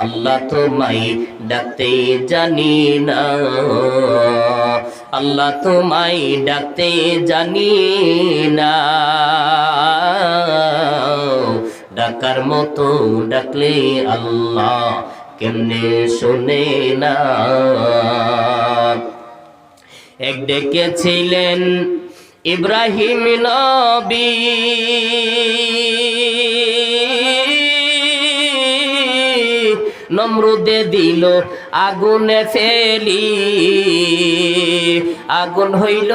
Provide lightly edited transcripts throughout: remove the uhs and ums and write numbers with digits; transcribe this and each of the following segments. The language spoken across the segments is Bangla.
আল্লাহ তোমায় ডাকতে জানি না, আল্লাহ তোমায় ডাকতে জানি না, ডাকার মতো ডাকলে আল্লাহ কেমনে শোনে না। এক ডেকেছিলেন ইব্রাহিম নবী, নমরুদে দিল আগুনে ফেলি, আগুন হইল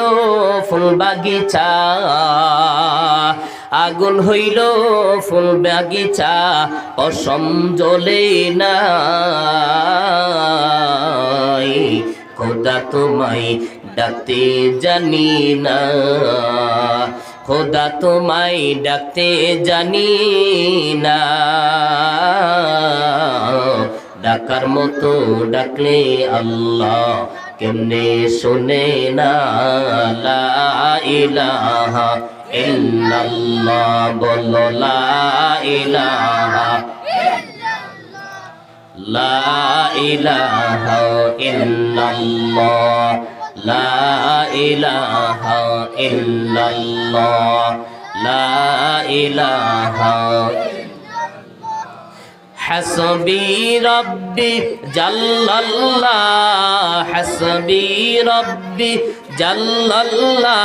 ফুল বাগিচা, আগুন হইল ফুল বাগিচা, অসম জ্বলে না। খোদা তোমায় ডাকতে জানি না, খোদা তোমায় ডাকতে জানি না, ডাকার মতো ডাকলে আল্লাহ কেমনে শোনে না। লা ইলাহা ইল্লাল্লাহ বলো, লা ইলাহা, লা ইলাহা ইল্লাল্লাহ, লা ইলাহা ইল্লাল্লাহ, লা ইলাহা। হাসবি রব্বি জাল্লাল্লাহ, হাসবি রব্বি জাল্লাল্লাহ,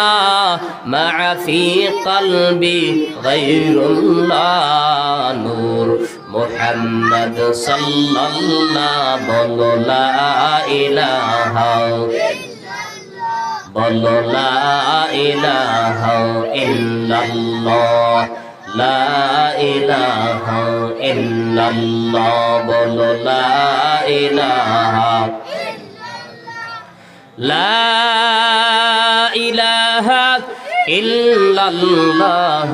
মা ফি কলবি গায়রুল্লাহ, নূর মুহাম্মদ সাল্লাল্লাহ বলো, লা ইলাহা, বলো লা ইলাহা ইল্লাল্লাহ, লা ইলাহা ইল্লাল্লাহ বলো, লা ইলাহা, লা ইলাহা ইল্লাল্লাহ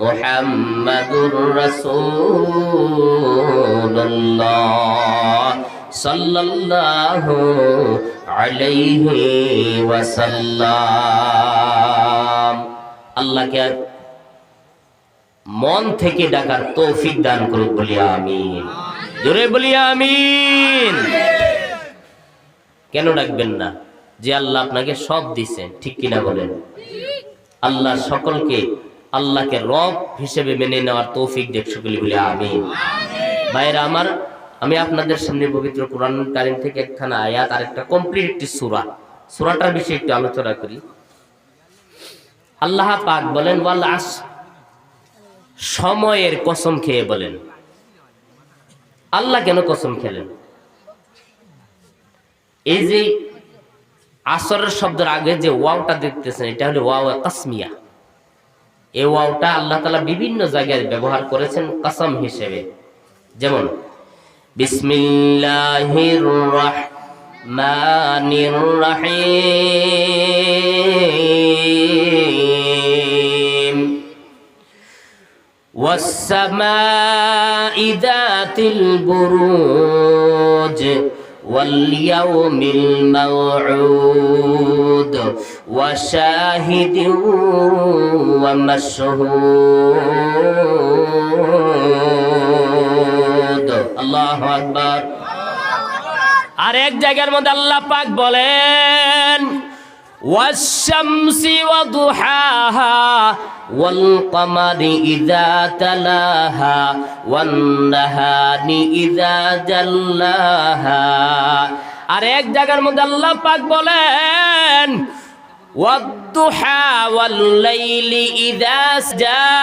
মুহাম্মাদুর রাসূলুল্লাহ সাল্লাল্লাহু আলাইহি ওয়াসাল্লাম। আল্লাহকে মন থেকে ডাকার তৌফিক দান করুক, বলি আমিন। জোরে বলি আমিন। কেন ডাকবেন না? যে আল্লাহ আপনাকে সব দিছেন, ঠিক কিনা বলেন? আল্লাহ সকলকে আল্লাহকে রব হিসেবে মেনে নেওয়ার তৌফিক দেখ, সকলে বলি আমিন। ভাইরা আমার, আমি আপনাদের সামনে পবিত্র কোরআন কারীম থেকে একখানা আয়াত আর একটা কমপ্লিট একটি সূরা, সূরাটার বিষয়ে একটু আলোচনা করি। আল্লাহ পাক বলেন, ওয়াল আসর, সময়ের কসম খেয়ে বলেন। আল্লাহ কেন কসম খেলেন? এই যে আসরের শব্দের আগে যে ওয়াওটা দেখতেছেন, এটা হলো ওয়াও কাসমিয়া। এই ওয়াওটা আল্লাহ তাআলা বিভিন্ন জায়গায় ব্যবহার করেছেন কসম হিসেবে। যেমন বিসমিল্লাহির রাহমানির রাহিম, والسماء ذات البروج واليوم الموعود وشاهد ومشهود। আল্লাহু আকবার। আর এক জায়গার মধ্যে আল্লাহ পাক বলেন, والشمس وضحاها والقمر إذا تلاها والنهار إذا جلاها। আর এক জায়গার মধ্যে আল্লাহ পাক বলেন, والضحى والليل إذا سجى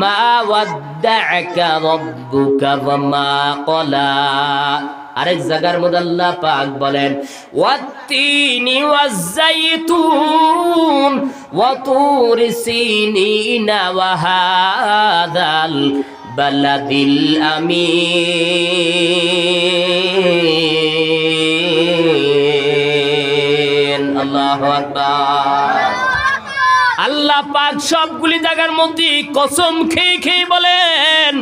ما ودعك ربك وما قلى। আরেক জায়গার মধ্যে আল্লাহ পাক বলেন, ওয়াত্তিনি ওয়াজ্জাইতুন ওয়া তুরি সিনিনা ওয়া হাযাল বালাদিল আমিন। আল্লাহু আকবার। আল্লাহ পাক সবগুলি জায়গার মধ্যে কসম খেয়ে খেয়ে বলেন,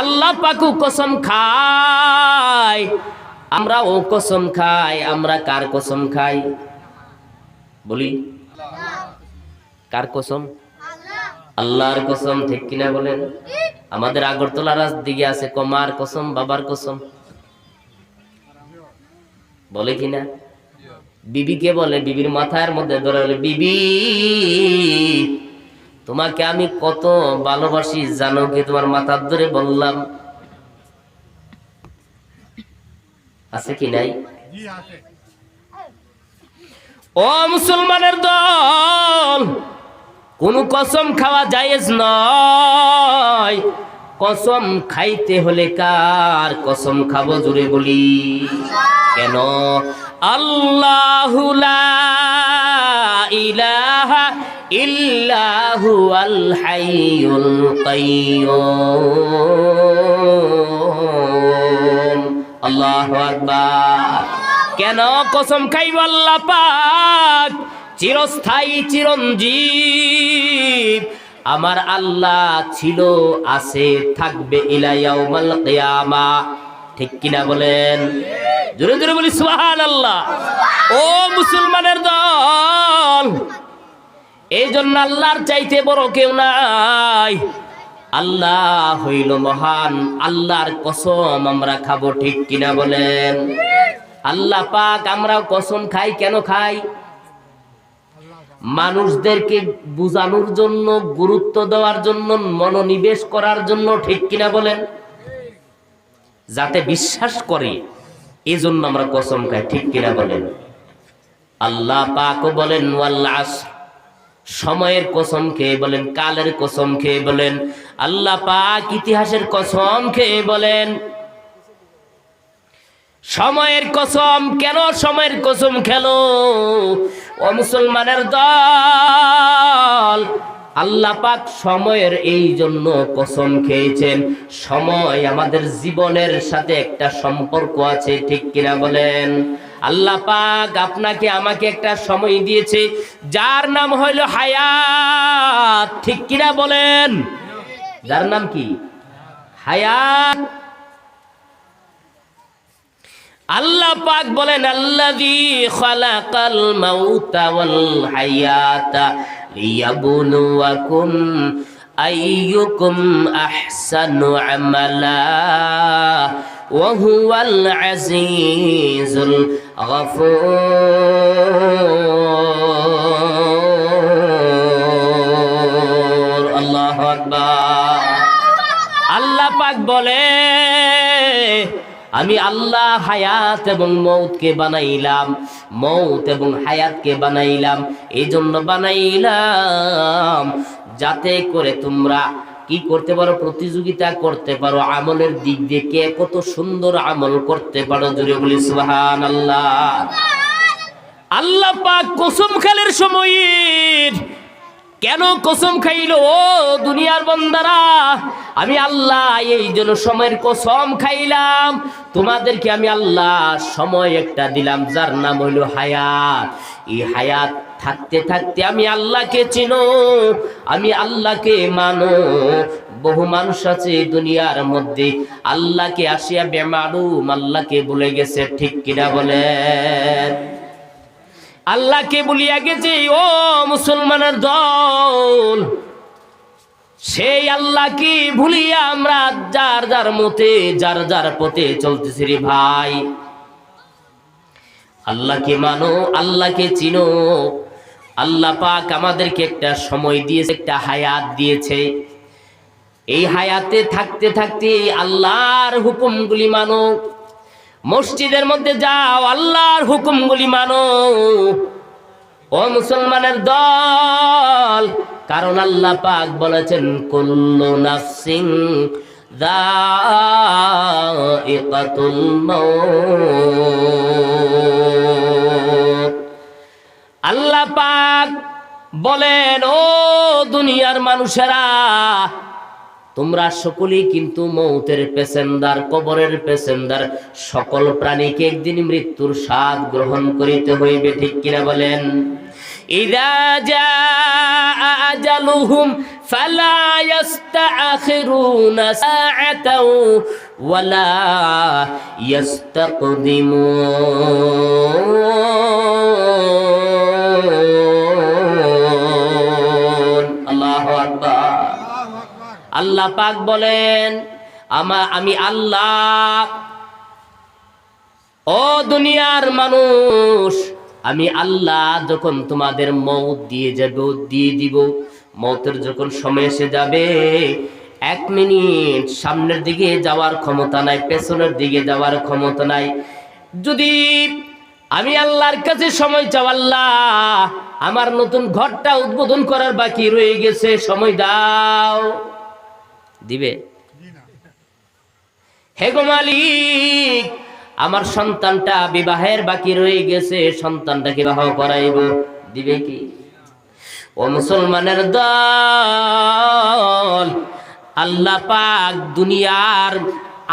আল্লাহ পাকও কসম খায়, আমরাও কসম খাই। আমরা কার কসম খাই? বলি, কার কসম? আল্লাহর কসম, ঠিক কিনা বলেন? আমাদের আগরতলার দিকে আছে মার কসম, বাবার কসম, বলে কিনা? বিবিকে বলে, বিবির মাথার মধ্যে ধরে বলে, বিবি তোমাকে আমি কত ভালোবাসি জানো কি? তোমার মাথার ধরে বললাম। আছে কি নাই? ও মুসলমানের দল, কোন কসম খাওয়া জায়েজ নয়। কসম খাইতে হলে কার কসম খাবো? জোরে বলি কেন? আল্লাহু লা ইলাহা ইল্লাহু আল হাইয়ুল কাইয়্যুম। আল্লাহু আকবার। কেন কসম খাইব? আল্লাহ পাক চিরস্থায়ী, চিরঞ্জীব। আমার আল্লাহ ছিল, আছে, থাকবে ইলা ইয়াউমাল কিয়ামা। ঠিক কিনা বলেন? জোরে জোরে বলি সুবহানাল্লাহ। ও মুসলমানের দল, এই জন্য আল্লাহর চাইতে বড় কেউ নাই। আল্লাহ হইল মহান। আল্লাহর কসম আমরা খাবো, ঠিক কিনা বলেন? আল্লাহ পাক আমরাও কসম খাই। কেন খাই? মানুষদেরকে বুঝানোর জন্য, গুরুত্ব দেওয়ার জন্য, মনোনিবেশ করার জন্য, ঠিক কিনা বলেন? যাতে বিশ্বাস করে, এই জন্য আমরা কসম খাই, ঠিক কিনা বলেন? আল্লাহ পাকও বলেন ওয়াল আসর, সময়ের কসম খেয়ে বলেন, কালের কসম খেয়ে বলেন, আল্লাহ পাক ইতিহাসের কসম খেয়ে বলেন। সময়ের কসম কেন? সময়ের কসম খেলো ও মুসলমানের দল। আল্লাহ পাক সময়ের এই জন্য কসম খেয়েছেন, সময় আমাদের জীবনের সাথে একটা সম্পর্ক আছে, ঠিক কিনা বলেন? আল্লাহ পাক আপনাকে আমাকে একটা সময় দিয়েছে, যার নাম হইল হায়াত, ঠিক কিনা বলেন? যার নাম কি? হায়াত। আল্লাহ পাক বলেন, আল্লাযী খালাকাল মাউতা ওয়াল হায়াতা লিয়াবলুয়াকুম আইয়ুকুম আহসানু আমালা ওয়া হুয়াল আজিজুল গফুর। আল্লাহু আকবার। আল্লাহ পাক বলে, আমি আল্লাহ হায়াত এবং মৌতকে বানাইলাম, মৌত এবং হায়াতকে বানাইলাম, এই জন্য বানাইলাম যাতে করে তোমরা কি করতে পারো? প্রতিযোগিতা করতে পারো আমলের দিক দিয়ে, কে কত সুন্দর আমল করতে পারো। জোরে বলি সুবহানাল্লাহ। আল্লাহ পাক কসম খালের সময় কেন কসম খাইলো? ও দুনিয়ার বান্দারা, আমি আল্লাহ এই জন্য সময়ের কসম খাইলাম, তোমাদেরকে আমি আল্লাহ সময় একটা দিলাম, যার নাম হইল হায়াত। এই হায়াত থাকতে থাকতে আমি আল্লাহকে চিনো, আমি আল্লাহকে মানো। বহু মানুষ আছে দুনিয়ার মধ্যে আল্লাহকে আসিয়া বেমালুম, আল্লাহকে ভুলে গেছে, ঠিক কিনা বলেন? আল্লাহকে ভুলিয়া গেছে। ও মুসলমানের দল, সেই আল্লাহকে ভুলিয়া আমরা যার যার মতে, যার যার পথে চলতেছি রে ভাই। আল্লাহকে মানো, আল্লাহকে চিনো। আল্লাহ পাক আমাদেরকে একটা সময় দিয়েছে, একটা হায়াত দিয়েছে। এই হায়াতে থাকতে থাকতে আল্লাহর হুকুমগুলি মানো, মসজিদের মধ্যে যাও, আল্লাহর হুকুমগুলি মানো ও মুসলমানের দল। কারণ আল্লাহ পাক বলেছেন, কুল্লু নাফসিন যায়িকাতুল মাউত। আল্লাহ পাক বলেন, ও দুনিয়ার মানুষেরা, তোমরা সকলেই কিন্তু মৌতের পেছেন্দার, কবরের পেছেন্দার। সকল প্রাণীকে একদিন মৃত্যুর স্বাদ গ্রহণ করিতে হইবে, ঠিক কিনা বলেন? ইযা জাআ আজালুহুম ফালা ইস্তাখিরুনা সাআতাও ওয়ালা ইস্তাকদিমুন। আল্লাহু আকবার। আল্লাহ পাক বলেন আমি আল্লাহ, ও দুনিয়ার মানুষ, আমি আল্লাহ যখন তোমাদের মউত দিয়ে দিব, মউতের যখন সময় এসে যাবে, 1 মিনিট সামনের দিকে যাওয়ার ক্ষমতা নাই, পেছনের দিকে যাওয়ার ক্ষমতা নাই। যদি আমি আল্লাহর কাছে সময় চাও, আল্লাহ আমার নতুন ঘরটা উদ্বোধন করার বাকি রয়ে গেছে, সময় দাও, দিবে? হে গো মালিক, আমার সন্তানটা বিবাহের বাকি রয়ে গেছে, সন্তানটাকে বিবাহ করাইব, দিবে কি? ও মুসলমানের দল, আল্লাহ পাক দুনিয়ার,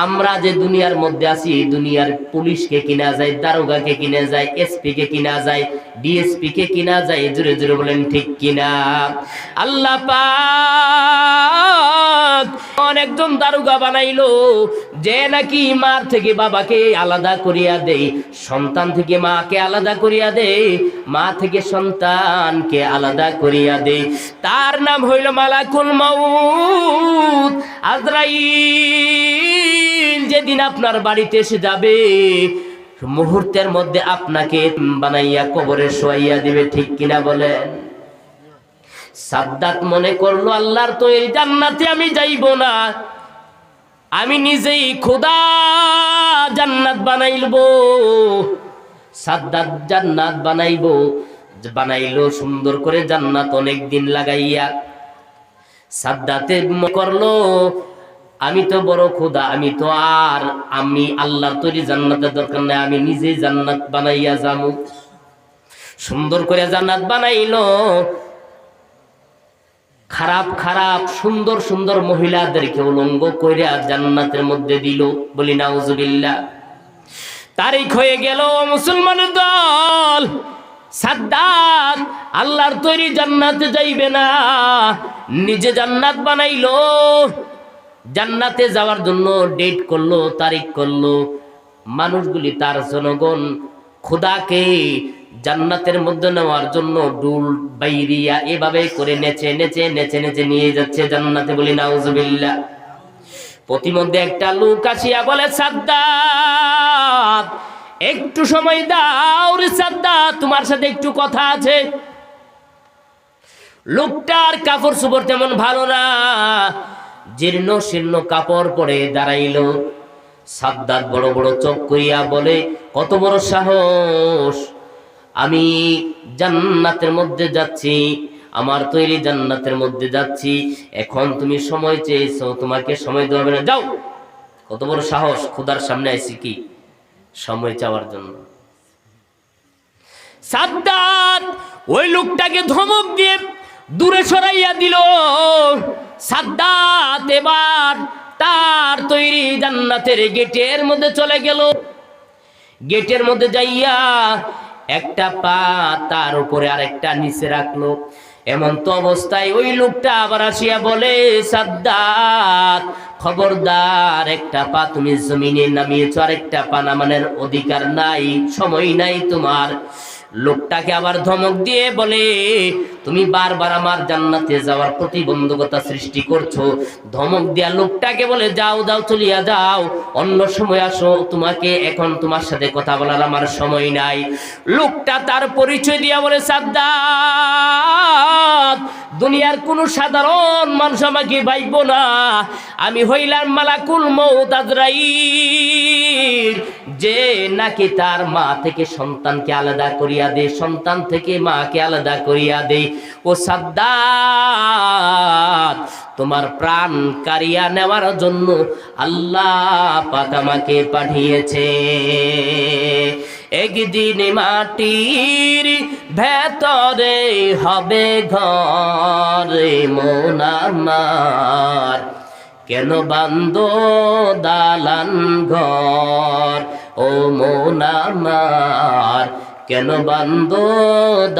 আমরা যে দুনিয়ার মধ্যে আছি, দুনিয়ার পুলিশকে কিনা যায়, দারোগাকে কিনা যায়, এসপি কে কিনা যায়, ডিএসপি কে কিনা যায়, জোরে জোরে বলেন ঠিক কিনা? আল্লাহ পাক অনেকজন দারোগা বানাইলো যে নাকি মার থেকে বাবাকে আলাদা করিয়া দেয়, সন্তান থেকে মাকে আলাদা করিয়া দেয়, মা থেকে সন্তানকে আলাদা করিয়া দেয়। তার নাম হইল মালাকুল মাউত, আজরাইল। যেদিন আপনার বাড়িতে এসে যাবে, মুহূর্তের মধ্যে আপনাকে বানাইয়া কবরে শোয়াইয়া দিবে, ঠিক কিনা বলেন? সাদ্দাত মনে করলো আল্লাহর তৈরি জান্নাতে আমি যাইব না, আমি নিজেই খোদা জান্নাত বানাইলবো। সাদ্দাত জান্নাত বানাইলো সুন্দর করে, জান্নাত অনেক দিন লাগাইয়া। সাদ্দাতে করলো আমি তো বড় খোদা, আমি আল্লাহর তৈরি জান্নাতের দরকার নাই, আমি নিজেই জান্নাত বানাইয়া যাবো। সুন্দর করে জান্নাত বানাইলো, খারাপ খারাপ সুন্দর সুন্দর মহিলাদেরকে উলঙ্গ কইরা জান্নাতের মধ্যে দিল, বলি নাউজুবিল্লাহ। তারিখ হয়ে গেল মুসলমানের দল, সাদ্দাত আল্লাহর তৈরি জান্নাতে যাইবে না, নিজে জান্নাত বানাইলো। জান্নাতে যাওয়ার জন্য ডেট করলো, তারিখ করলো। মানুষগুলি, তার জনগণ খোদাকে জান্নাতের মধ্যে নেওয়ার জন্য ডুল বাইরিয়া এভাবে করে নেচে নেচে নেচে নেচে নিয়ে যাচ্ছে জান্নাতে, বলি নাউজুবিল্লাহ। প্রতিমধ্যে একটা লোক আসিয়া বলে, সাদ্দাত একটু সময় দাও রে সাদ্দাত, তোমার সাথে একটু কথা আছে। লোকটার কাপড় চোপড় তেমন ভালো না, জীর্ণ শীর্ণ কাপড় পরে দাঁড়াইলো। সাদ্দাত বড় বড় চোখ করিয়া বলে, কত বড় সাহস, আমি জান্নাতের মধ্যে যাচ্ছি, আমার তৈরি জান্নাতের মধ্যে যাচ্ছি, এখন তুমি সময় চেয়েছো, তোমাকে সময় দেওয়া হবে না, যাও। কত বড় সাহস, খোদার সামনে আইছি কি সময় চাওয়ার জন্য। সাদ্দাত ওই লোকটাকে ধমক দিয়ে দূরে সরাইয়া দিল। সাদ্দাত এবার তার তৈরি জান্নাতের গেটের মধ্যে চলে গেল। গেটের মধ্যে যাইয়া একটা পা তার উপরে আরেকটা নিচে রাখলো। এমন তো অবস্থায় ওই লোকটা আবার আসিয়া বলে, সাদ্দাত খবরদার, একটা পা তুমি জমিনে নামিয়েছো, আরেকটা পা নামানোর অধিকার নাই, সময় নাই তোমার। লোকটাকে আবার ধমক দিয়ে বলে, তুমি বারবার আমার জান্নাতে যাওয়ার প্রতিবন্ধকতা সৃষ্টি করছো। ধমক দিয়া লোকটাকে বলে, যাও যাও, চলিয়া যাও, অন্য সময় আসো, তোমাকে এখন তোমার সাথে কথা বলার আমার সময় নাই। লোকটা তার পরিচয় দিয়া বলে, সাদ্দাত দুনিয়ার কোন সাধারণ মানুষ আমাকে পাইব না, আমি হইলাম মালাকুল মউত আজরাইল, যে নাকি তার মা থেকে সন্তানকে আলাদা করিয়া দে, সন্তান থেকে মাকে আলাদা করিয়া দে। ও সাদ্দাত, তোমার প্রাণ কারিয়া নেওয়ার জন্য আল্লাহ পাক আমাকে পাঠিয়েছে। একদিন মাটির ভেতরে হবে ঘর, মন আমার কেন বান্দো দালান ঘর, ও মন আমার কেন বান্দো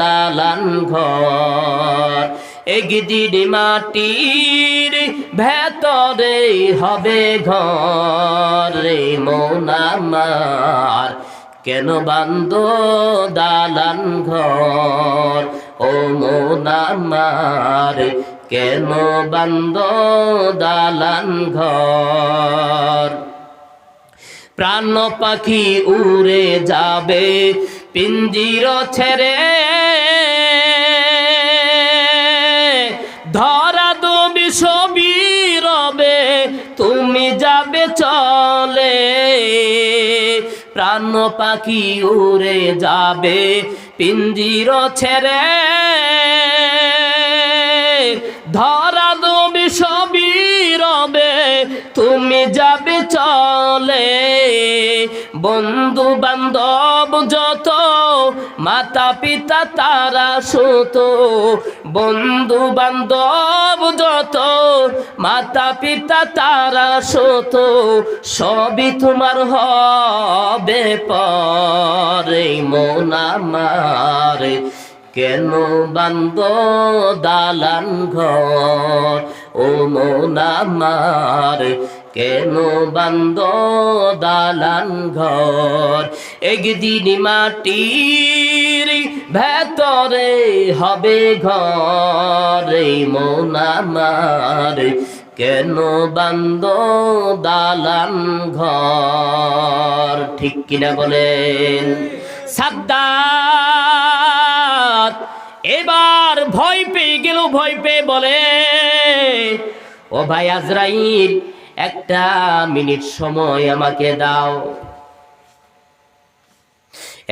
দালান ঘর। একদিন মাটির ভেতরে হবে ঘর, মন আমার কেন বান্দো দালান ঘর, ও মন আমার কেন বান্দ দালান ঘর। প্রাণ পাখি উড়ে যাবে পিঞ্জির ছেড়ে, ধরা দেবে সবই রবে তুমি যাবে চলে। প্রাণ পাখি উড়ে যাবে পিঞ্জির ছেড়ে, ধরা দেবে সবই রবে তুমি যাবে চলে। বন্ধু বান্ধব যত মাতা পিতা তারা সুত, বন্ধু বান্ধব যত মাতা পিতা তারা সুত, সবই তোমার হবে পরে। মন আমার কেন বান্দ দালান ঘর, ও মন আমার কেন বান্দ দালান ঘর। একদিন মাটির ভেতরে হবে ঘর, মন আমার কেন বান্দ দালান ঘর। ঠিক কিনা বলেন? সাদ্দাত এবার ভয় পেয়ে গেল, ভয় পেয়ে বলে, ও ভাই আজরাইল, একটা মিনিট সময় আমাকে দাও,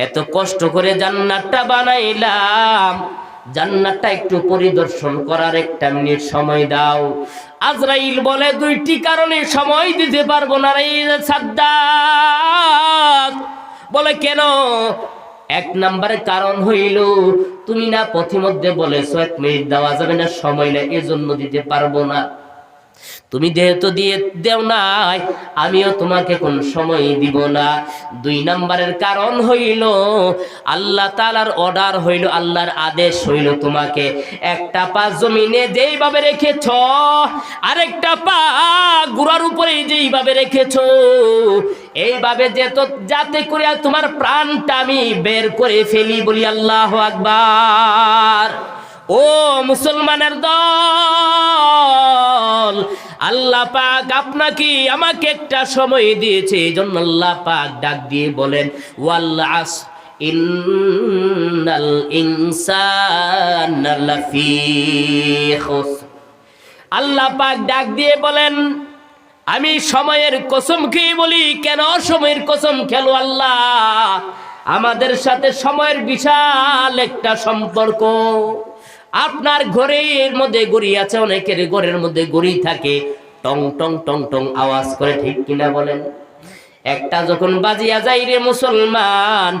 এত কষ্ট করে জান্নাতটা বানাইলাম, জান্নাতটা একটু পরিদর্শন করার একটা মিনিট সময় দাও। আজরাইল বলে, দুইটি কারণে সময় দিতে পারবো না রে সাদ্দাত। বলে কেন? এক নম্বরের কারণ হইল, তুমি না পথিমধ্যে বলেছো 1 মিনিট দেওয়া যাবে না, সময় না, এজন্য দিতে পারবো না। তুমি যেহেতু দিয়ে দেও নাই, আমিও তোমাকে কোন সময় দিব না। 2 নম্বরের কারণ হইল, আল্লাহ তাআলার অর্ডার হইল, আল্লাহর আদেশ হইল, তোমাকে একটা পা জমিনে যেইভাবে রেখেছ, আরেকটা পা গুড়ার উপরে যেইভাবে রেখেছ, এইভাবে যাতে করে তোমার প্রাণটা আমি বের করে ফেলি। বলি আল্লাহু আকবার। ও মুসলমানের দল, আল্লাহ পাক আপনাকে আমাকে একটা সময় দিয়েছে, এই জন্য আল্লাহ পাক ডাক দিয়ে বলেন, ওয়াল আসর ইন্নাল ইনসানা লাফি খুসর। আল্লাহ পাক ডাক দিয়ে বলেন, আমি সময়ের কসম খেয়ে বলি। কেন সময়ের কসম খেলো আল্লাহ? আমাদের সাথে সময়ের বিশাল একটা সম্পর্ক। আপনার ঘরের মধ্যে গড়ি আছে, অনেকের ঘরের মধ্যে গড়ি থাকে, টং টং টং টং আওয়াজ করে, ঠিক কিনা বলেন? একটা যখন বাজিয়া যাই রে মুসলমান,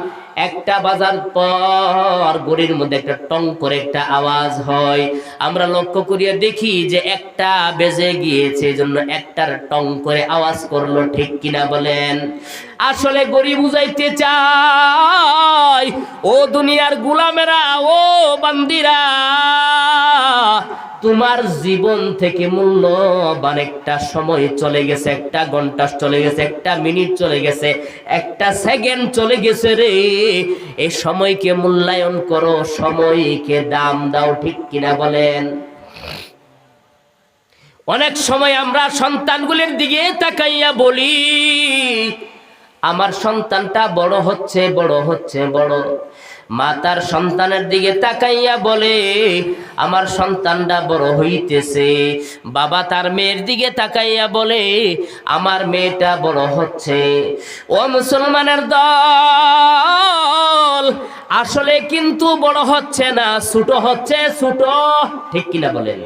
একটা বাজার পর গড়ির মধ্যে একটা টং করে একটা আওয়াজ হয়। আমরা লক্ষ্য করিয়া দেখি যে একটা বেজে গিয়েছে, এজন্য একটার টং করে আওয়াজ করলো, ঠিক কিনা বলেন? আসলে গড়ি বুঝাইতে চাই, ও দুনিয়ার গোলামেরা, ও বান্দিরা, তোমার জীবন থেকে মূল্যবান একটা সময় চলে গেছে, একটা ঘন্টা চলে গেছে, একটা মিনিট চলে গেছে, একটা সেকেন্ড চলে গেছে রে। এই সময়কে মূল্যায়ন করো, সময়কে দাম দাও, ঠিক কিনা বলেন? অনেক সময় আমরা সন্তানগুলির দিকে তাকাইয়া বলি, আমার সন্তানটা বড় হচ্ছে, বড় হচ্ছে, বড়। মা তার সন্তানের দিকে তাকাইয়া বলে, আমার সন্তানটা বড় হইতেছে। বাবা তার মেয়ের দিকে তাকাইয়া বলে, আমার মেয়েটা বড় হচ্ছে। ও মুসলমানের দল, আসলে কিন্তু বড় হচ্ছে না, ছোট হচ্ছে, ছোট, ঠিক কিনা বলেন?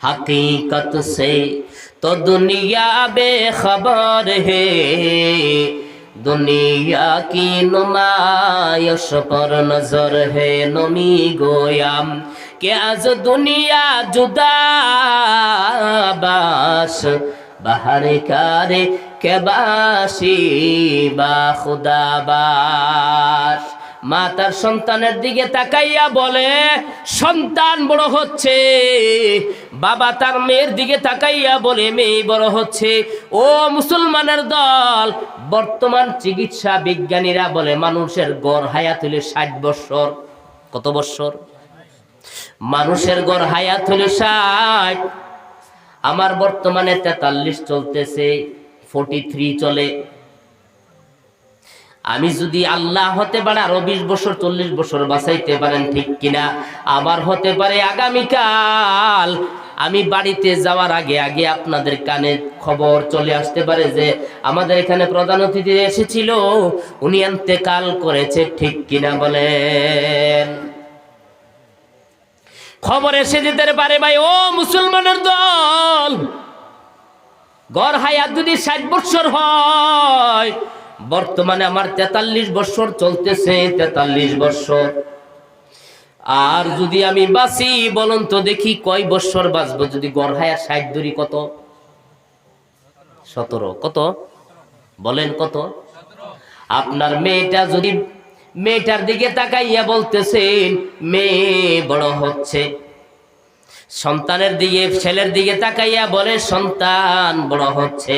हकीकत से तो दुनिया बेखबर है, दुनिया की नुमाइश पर नजर है। नमी गोयाम कि आज दुनिया जुदा बाश, बाहर कारे के बाशी बा खुदा बाश। মা তার সন্তানের দিকে তাকাইয়া বলে, সন্তান বড় হচ্ছে। বাবা তার মেয়ের দিকে তাকাইয়া বলে, মেয়ে বড় হচ্ছে। ও মুসলমানের দল, বর্তমান চিকিৎসা বিজ্ঞানীরা বলে মানুষের গড় হায়াত হলো 60 বছর। কত বছর? মানুষের গড় হায়াত হলো 60, আমার বর্তমানে 43 চলতেছে, 43 চলে। আমি যদি আল্লাহ হতে পারে আরো 20 বছর 40 বছর বাঁচাইতে পারেন, ঠিক কিনা? আবার হতে পারে আগামীকাল আমি বাড়িতে যাওয়ার আগে আগে আপনাদের কানে খবর চলে আসতে পারে যে আমাদের এখানে প্রধান অতিথি এসেছিল, উনি ইন্তেকাল করেছে, ঠিক কিনা বলেন? খবর এসে যেতে পারে ভাই। ও মুসলমানের দল, গড় হায়াত যদি 60 বছর হয়, বর্তমানে আমার 43 বছর চলতেছে, 43 বছর। আর যদি আমি বাঁচি, বলুন তো দেখি কয় বছর বাঁচবো? যদি গড় হায়াত 60 ধরি, কত? 17। কত বলেন? কত? আপনার মেয়েটা যদি, মেয়েটার দিকে তাকাইয়া বলতেছেন মেয়ে বড় হচ্ছে, সন্তানের দিকে, ছেলের দিকে তাকাইয়া বলে সন্তান বড় হচ্ছে।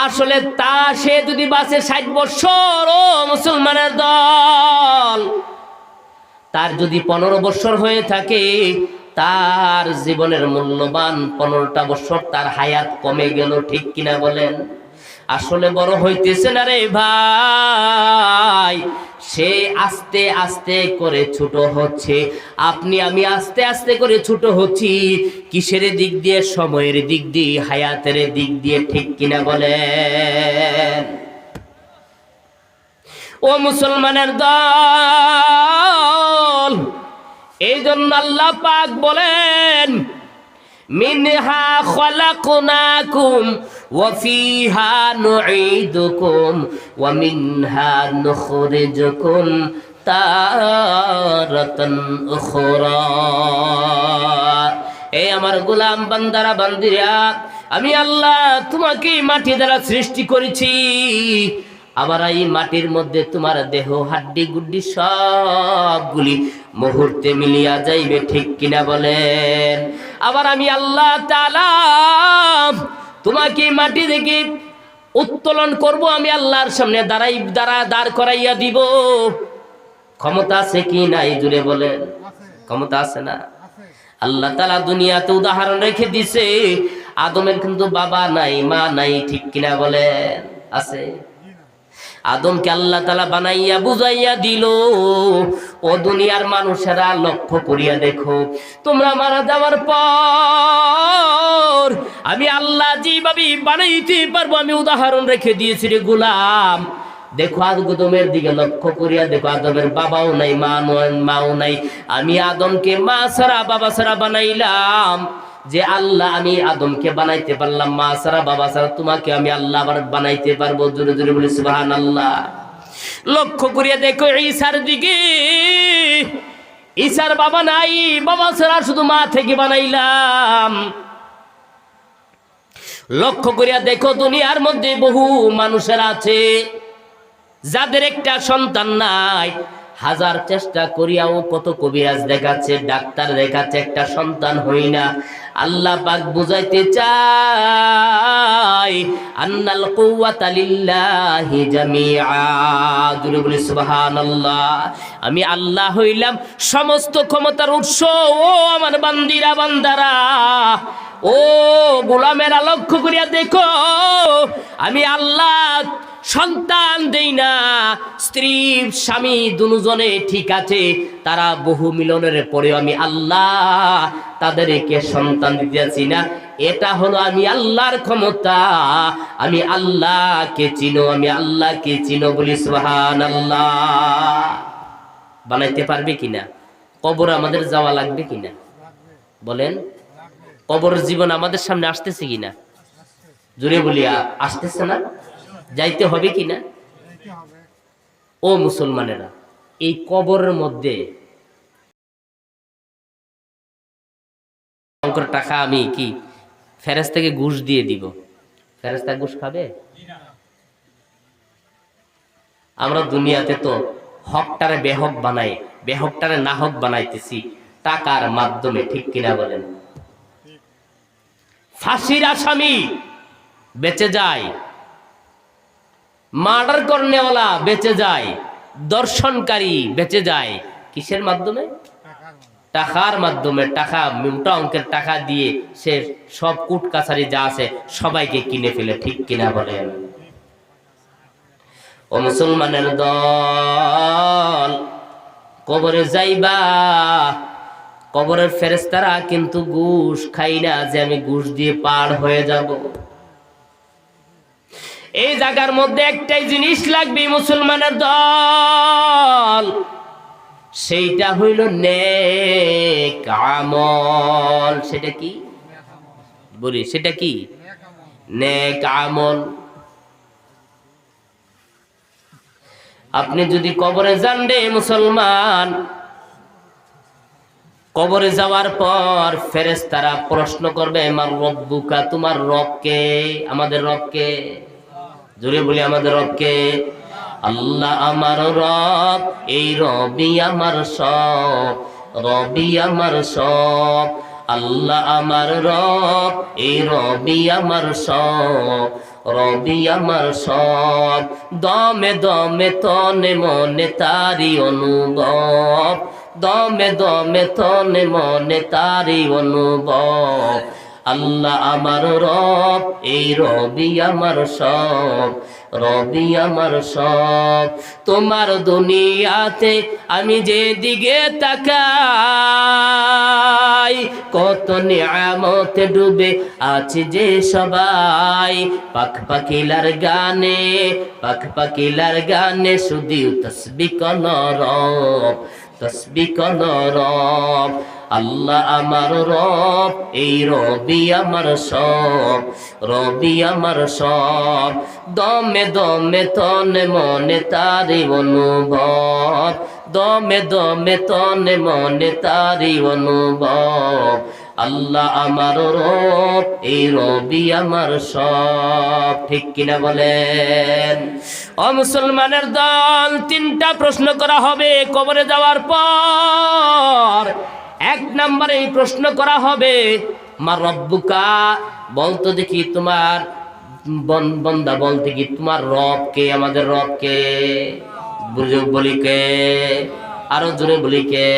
আসলে তা সে যদি বাঁচে 60 বছর, ও মুসলমানের দল, তার যদি 15 বছর হয়ে থাকে, তার জীবনের মূল্যবান 15টা বছর তার হায়াত কমে গেল, ঠিক কিনা বলেন? আসলে বড় হইতেছে না রে ভাই, সে আস্তে আস্তে করে ছোট হচ্ছে। আপনি আমি আস্তে আস্তে করে ছোট হচ্ছি। কিসের দিক দিয়ে? সময়ের দিক দিয়ে, হায়াতের দিক দিয়ে, ঠিক কিনা বলেন? ও মুসলমানের দল, এই জন্য আল্লাহ পাক বলেন মিনহা খলাকনাকুম ওয়া ফিহা নুঈদুকুম ওয়া মিনহা নুখরিজুকুম তারাতান উখরা। এই আমার গোলাম বান্দারা বান্দিরা, আমি আল্লাহ তোমাকে মাটি দ্বারা সৃষ্টি করেছি, আবার এই মাটির মধ্যে তোমার দেহ হাড্ডি গুড্ডি সবগুলি মুহূর্তে মিলিয়া যাইবে, ঠিক কিনা বলেন? আবার আমি আল্লাহ তাআলা তোমাকে মাটি থেকে উত্তোলন করব, আমি আল্লাহর সামনে দাঁড় করাইয়া দিব। ক্ষমতা আছে কি নাই? জুড়ে বলেন, ক্ষমতা আছে না? আল্লাহ তাআলা দুনিয়াতে উদাহরণ রেখে দিছে, আদমের কিন্তু বাবা নাই, মা নাই, ঠিক কিনা বলেন? আছে? আদমকে আল্লাহ তাআলা বানাইয়া বুঝাইয়া দিল। ও দুনিয়ার মানুষেরা, লক্ষ্য করিয়া দেখো, তোমরা মারা যাওয়ার পর আমি আল্লাহ যেভাবে বানাইতে পারবো, আমি উদাহরণ রেখে দিয়েছি রে গোলাম। দেখো আদমের দিকে লক্ষ্য করিয়া দেখো, আদমের বাবাও নাই, মাও নাই। আমি আদমকে মা ছাড়া বাবা ছাড়া বানাইলাম। যে আল্লাহ আমি আদমকে বানাইতে পারলাম মা ছাড়া বাবা ছাড়া, তোমাকে আমি আল্লাহ আবার বানাইতে পারবো। জোরে জোরে বলি সুবহানাল্লাহ। লক্ষ্য করিয়া দেখো ঈসার দিকে, ঈসার বাবা নাই, বাবা ছাড়া শুধু মা থেকে বানাইলাম। লক্ষ্য করিয়া দেখো দুনিয়ার মধ্যে বহু মানুষের আছে যাদের একটা সন্তান নাই, হাজার চেষ্টা করিয়াও কত কবিরাজ দেখাচ্ছে, ডাক্তার দেখাচ্ছে, একটা সন্তান হই না। আল্লাহ পাক বুঝাইতে চায় আন্নাল কুওয়াতা লিল্লাহি জামিআ। জোরে বলি সুবহানাল্লাহ। আমি আল্লাহ হইলাম সমস্ত ক্ষমতার উৎস। ও আমার বান্দিরা বান্দারা, ও গোলামেরা, লক্ষ্য করিয়া দেখো, আমি আল্লাহ সন্তান দেই না। স্ত্রী স্বামী দুজনে ঠিক আছে, তারা বহু মিলনের পরেও আমি আল্লাহ তাদেরকে সন্তান দিতেছি না। এটা হলো আমি আল্লাহর ক্ষমতা। আমি আল্লাহকে চিনো, আমি আল্লাহকে চিনো, বলি সুবহানাল্লাহ। বানাইতে পারবে কিনা? কবর আমাদের যাওয়া লাগবে কিনা? বলেন, কবর জীবন আমাদের সামনে আসতেছে কিনা? জোরে বলিয়া আসতেছে না? যাইতে হবে কিনা? ও মুসলমানেরা, এই কবরের মধ্যে টাকা আমি কি ফেরেশতাকে ঘুষ দিয়ে দিব? ফেরেশতা ঘুষ খাবে? আমরা দুনিয়াতে তো হকটারে বেহক বানাই, বেহকটারে নাহক বানাইতেছি টাকার মাধ্যমে, ঠিক কিনা বলেন? ফাঁসির আসামি বেঁচে যায়, মার্ডার করনেওয়ালা বেঁচে যায়, দর্শনকারী বেঁচে যায়, কিসের মাধ্যমে? টাকার মাধ্যমে, টাকা মোটা অঙ্কের টাকা দিয়ে সে সব কুট কাছারি যা আছে সবাইকে কিনে ফেলে, ঠিক কিনা বলেন? ও মুসলমানের দল, কবরে যাইবা, কবরের ফেরেশতারা কিন্তু ঘুষ খাই না যে আমি ঘুষ দিয়ে পার হয়ে যাব। এই জায়গার মধ্যে একটাই জিনিস লাগবে মুসলমানের দল, সেইটা হইল নেক আমল। সেটা কি বলি? সেটা কি? নেক আমল। আপনি যদি কবরে যান রে মুসলমান, কবরে যাওয়ার পর ফেরেশতারা প্রশ্ন করবে, আমার রব্বুকা, তোমার রব কে? আমাদের রব কে? জোরে বলি, আমাদের রব কে? আল্লাহ আমার রব, এই রবি আমার সব, রবি আমার সব। আল্লাহ আমার রব, এই রবি আমার সব, রবি আমার সব। দমে দমে তনে মনে তারি অনুভব, দমে দমে তনে মনে তারি অনুভব। আল্লাহ আমার রব, এই রবি আমার সব, রবি আমার সব। তোমার দুনিয়াতে আমি যেদিকে তাকাই, কত নিয়ামতে ডুবে আছে যে সবাই। পাখ পাখিলার গানে, পাখ পাখিলার গানে শুধু তসবিহ কলরব, তসবিহ কলরব। আল্লাহ আমার রব, এই রবি আমার সব, রবি আমার সব। দমে দমে তনে মনে তারি অনুভব, দমে দমে তনে মনে তারি অনুভব। আল্লাহ আমার রব, এই রবি আমার সব, ঠিক কিনা বলেন? ও মুসলমানের দল, তিনটা প্রশ্ন করা হবে কবরে যাওয়ার পর। এক নম্বরে এই প্রশ্ন করা হবে, মা রব্বুকা, বলতো দেখি তোমার বন্দা, বলতে কি তোমার রব কে? আমাদের রব কে? বলি কে? আরো জোরে বলি কে?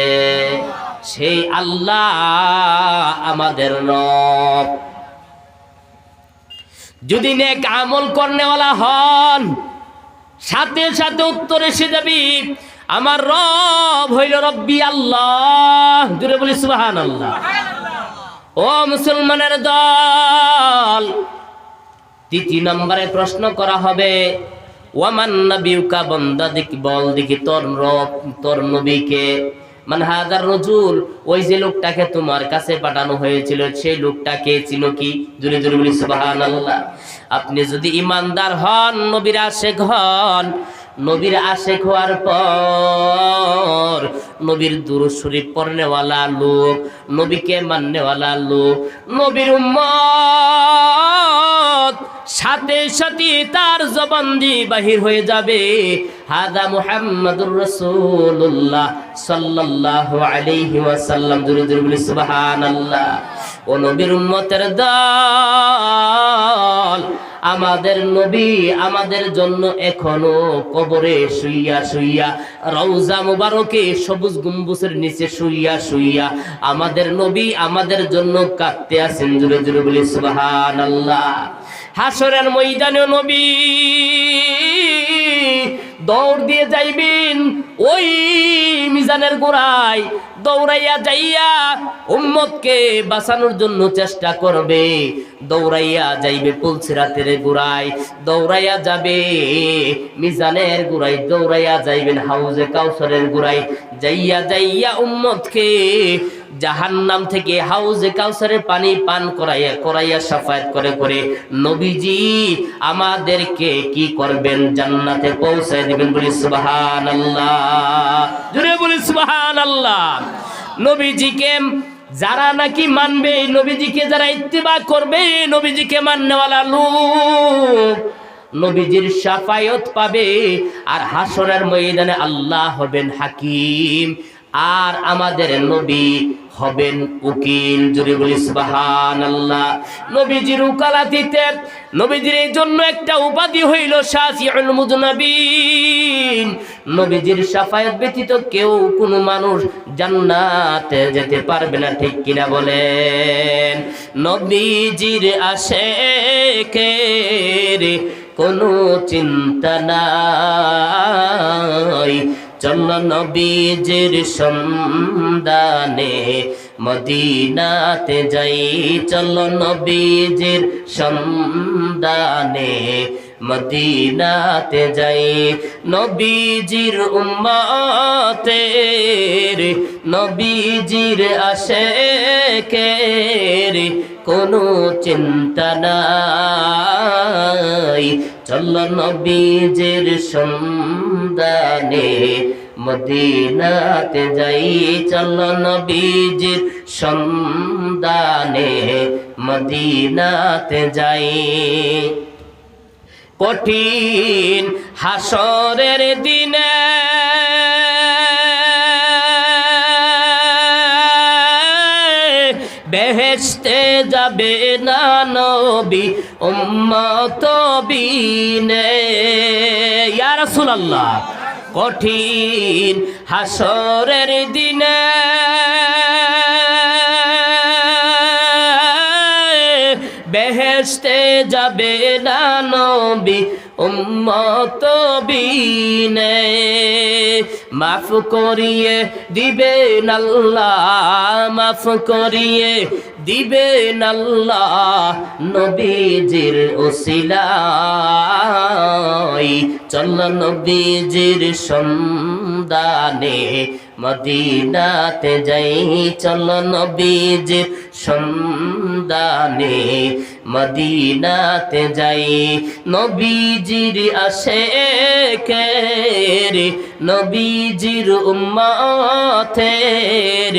সেই আল্লাহ আমাদের রব। যদি নেক আমল করনেওয়ালা হন, সাথে সাথে উত্তর এসে যাবি, আমার রব হইল রব্বি আল্লাহ। জোরে বলি সুবহানাল্লাহ। ও মুসলমানের দল, তৃতীয় নম্বরে প্রশ্ন করা হবে, ওয়ামান নাবিউকা, বন্দা দেখি বল দেখি তোর রব, তোর নবীকে। মান হাদার রাজুল, ওই যে লোকটাকে তোমার কাছে পাঠানো হয়েছিল সেই লোকটাকে চিনো কি? জোরে জোরে বলি সুবহানাল্লাহ। আপনি যদি ইমানদার হন, নবীর আশেক হন, নবীর আশেক হওয়ার পর নবীর দুরূদ শরীফ পড়নেওয়ালা লোক, নবীকে মাননেওয়ালা লোক, নবীর উম্মত, সাথে সাথে তার জবান দিয়ে বাহির হয়ে যাবে, হাদা মুহাম্মাদুর রাসূলুল্লাহ সাল্লাল্লাহু আলাইহি ওয়াসাল্লাম। জোরে জোরে বলি সুবহানাল্লাহ। ও নবীর উম্মতের দল, আমাদের নবী আমাদের জন্য এখনো কবরে শুইয়া শুইয়া, রওজা মুবারকে সবুজ গম্বুজের নিচে শুইয়া শুইয়া আমাদের নবী আমাদের জন্য কাঁদতে আছেন। জোরে জোরে বলি সুবহানাল্লাহ। হাসরের ময়দানে নবী দৌড় দিয়ে যাইবেন ওই মিজানের গোড়ায়, দৌড়াইয়া যাইয়া উম্মতকে বাঁচানোর জন্য চেষ্টা করবে। দৌড়াইয়া যাইবে পুলসিরাতের গোড়ায়, দৌড়াইয়া যাবে মিজানের গোড়ায়, দৌড়াইয়া যাইবেন হাউজে কাউসারের গোড়ায়, যাইয়া যাইয়া উম্মতকে জাহান্নাম থেকে হাউজে কাউসারের পানি পান করাইয়া করাইয়া সাফায়াত করে করে নবীজি আমাদেরকে কি করবেন? জান্নাতে পৌঁছায় দিবেন। বলি সুবহানাল্লাহ। জোরে বলি সুবহানাল্লাহ। নবীজিকে যারা নাকি মানবে, নবীজিকে যারা ইত্তিবা করবে, নবীজিকে মাননেওয়ালা লোক নবীজির শাফায়াত পাবে। আর হাসরের ময়দানে আল্লাহ হবেন হাকিম, আর আমাদের নবী হবেন উকিল। জোরে বলি সুবহানাল্লাহ। নবীজির উকালাতিতে নবীজির এই জন্য একটা উপাধি হইল শাফিউল মুযনাবিন। নবীজির শাফায়াত ব্যতীত কেউ কোনো মানুষ জান্নাতে যেতে পারবে না, ঠিক কিনা বলেন? নবীজির আশিকের কোনো চিন্তা নাই, চলো নবীজির সন্ধানে মদিনাতে যাই, চলো নবীজির সন্ধানে মদিনাতে যাই। নবীজির উম্মতের নবীজির আশিকের কোনো চিন্তা নাই, চলো নবীজির সন্ধানে মদিনাতে যাই, চলো নবীজির সন্ধানে মদিনাতে যাই। কঠিন হাসরের দিনে বেহেশতে যাবে না নবী উম্মত বিনে। ইয়া রাসূলুল্লাহ, কঠিন হাসরের দিনে বেহেশতে যাবে না নবী উম্মত বিনে। মাফ করিয়ে দিবেন আল্লাহ, মাফ করিয়ে দিবেন আল্লাহ নবীজির ওসিলায়, চলো নবীজির সন্ধানে মদিনাতে যাই, চলো নবীজির সন্ধানে মদিনাতে যাই। নবীজির আশিকের নবীজির উম্মতের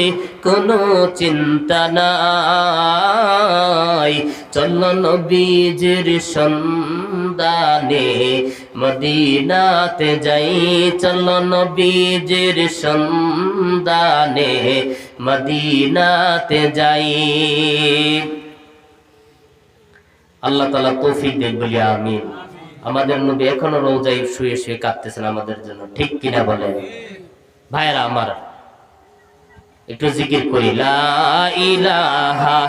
কোনো চিন্তা নাই, চলো নবীজির সন্ধানে মদিনাতে যাই, চলো নবীজির সন্ধানে মদিনাতে যাই। আল্লাহ তাআলা তৌফিক দেন বলি আমিন। আমাদের নবী এখনো রওজায় শুয়ে শুয়ে কাঁদতেছেন আমাদের জন্য, ঠিক কিনা বলেন? ভাইরা আমার, একটু জিকির করি, লা ইলাহা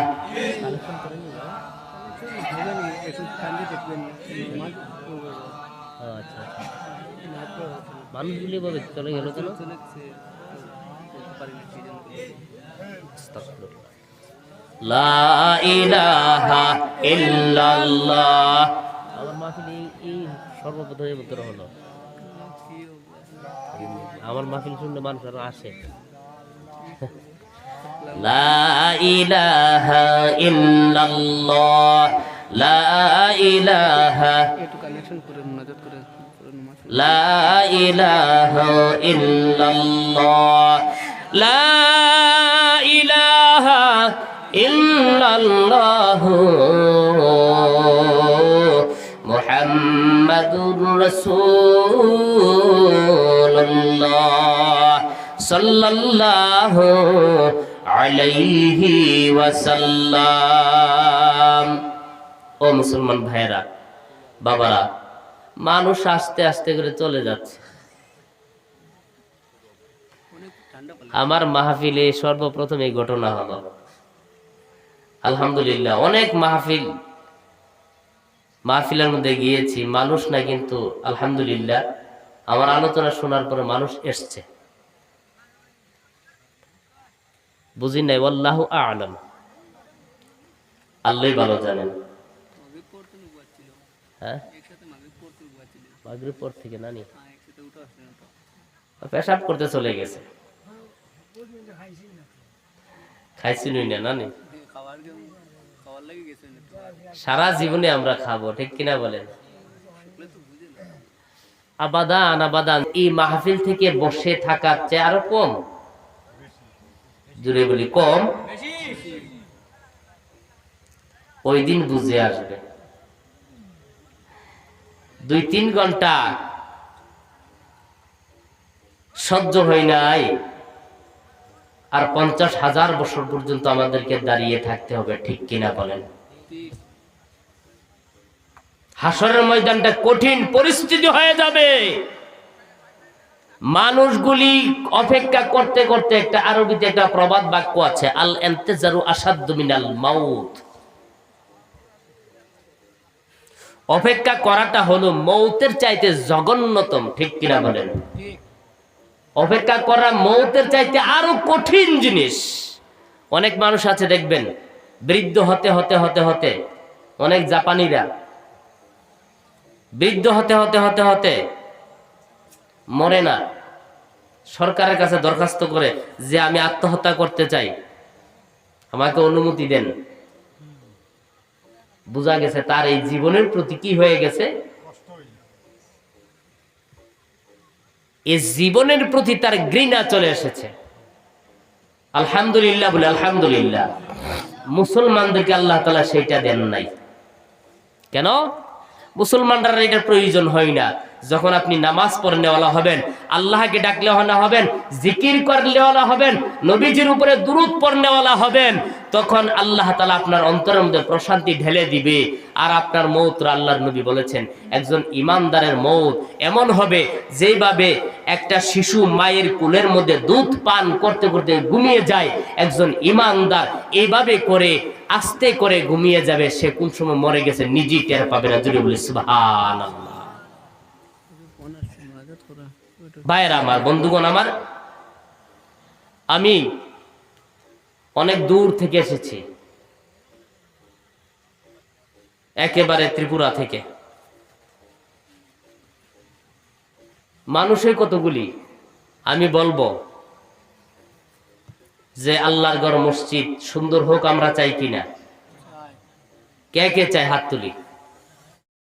মানুষগুলি বলে চলে গেল কেন? লা ইলাহা ইল্লাল্লাহ। আমার মাহফিল এই সর্বপ্রথম বলতে হলো, আমার মাহফিল শুনলে মানুষ আরো আসে। লা ইলাহা ইল্লাল্লাহ, লা ইলাহা, একটু কানেকশন করে মুনাজাত করে, লা ইলাহা ইল্লাল্লাহ, লা ইলাহা ইল্লাল্লাহ মুহাম্মাদুর রাসূলুল্লাহ সাল্লাল্লাহু আলাইহি ওয়াসাল্লাম। ও মুসলমান ভাইরা, বাবারা, মানুষ আস্তে আস্তে করে চলে যাচ্ছে। আমার মাহফিলে সর্বপ্রথম এই ঘটনা হলো। আলহামদুলিল্লাহ, অনেক মাহফিলের মধ্যে গিয়েছি, মানুষ না, কিন্তু আলহামদুলিল্লাহ আমার আলোচনা শোনার পরে মানুষ এসছে। বুঝি নাই, আল্লাহু আ'লাম, আল্লাহই ভালো জানেন। হ্যাঁ, মাগরিব পর থেকে নানি পেশাব করতে চলে গেছে, খাইছিল না নানি? সারা জীবনে আমরা খাবো, ঠিক কিনা বলেন? আবাদান এই মাহফিল থেকে বসে থাকার চেয়ে আরো কম, জুড়ে বলি কম, ওই দিন বুঝে আসবে। 2-3 ঘন্টা সহ্য হয় নাই, আর 50,000 বছর পর্যন্ত আমাদেরকে দাঁড়িয়ে থাকতে হবে, ঠিক কিনা বলেন? হাসরের ময়দানটা কঠিন পরিস্থিতি হয়ে যাবে। মানুষগুলি অপেক্ষা করতে করতে, একটা আরবিতে একটা প্রবাদ বাক্য আছে, আল ইন্তিজারু আসাদ্দু মিনাল মাউত। অপেক্ষা করাটা হলো মৌতের চাইতে জঘন্যতম, ঠিক কিনা বলেন? অপেক্ষা করা মৌতের চাইতে আরো কঠিন জিনিস। অনেক মানুষ আছে দেখবেন, বৃদ্ধ হতে হতে হতে হতে, অনেক জাপানিরা বৃদ্ধ হতে হতে হতে হতে মরে না, সরকারের কাছে দরখাস্ত করে যে আমি আত্মহত্যা করতে চাই, আমাকে অনুমতি দেন। বোঝা গেছে তার এই জীবনের প্রতি কি হয়ে গেছে, এই জীবনের প্রতি তার ঘৃণা চলে এসেছে। আলহামদুলিল্লাহ বলে আলহামদুলিল্লাহ, মুসলমানদেরকে আল্লাহ তাআলা সেইটা দেন নাই। কেন? মুসলমানরা এটার প্রয়োজন হয় না। যখন আপনি নামাজ পড়নেওয়ালা হবেন, আল্লাহকে ডাকলেওয়ালা হবেন, জিকির করলেওয়ালা হবেন, নবীজির উপরে দুরূদ পড়নেওয়ালা হবেন, তখন আল্লাহ তাআলা আপনার অন্তরের মধ্যে প্রশান্তি ঢেলে দিবে। আর আপনার মৌত, আল্লাহর নবী বলেছেন, একজন ইমানদারের মৌত এমন হবে যেভাবে একটা শিশু মায়ের কোলের মধ্যে দুধ পান করতে করতে ঘুমিয়ে যায়, একজন ইমানদার এইভাবে করে আস্তে করে ঘুমিয়ে যাবে। সে কোন সময় মরে গেছে নিজেই টের পাবে না। জুড়ে বলি সুবহানাল্লাহ। ভাইয়েরা আমার, বন্ধুগণ আমার, আমি অনেক দূর থেকে এসেছি, একেবারে ত্রিপুরা থেকে। মানুষের কতগুলি, আমি বলবো যে আল্লাহর ঘর মসজিদ সুন্দর হোক আমরা চাই কিনা? কে কে চাই হাত তুলি।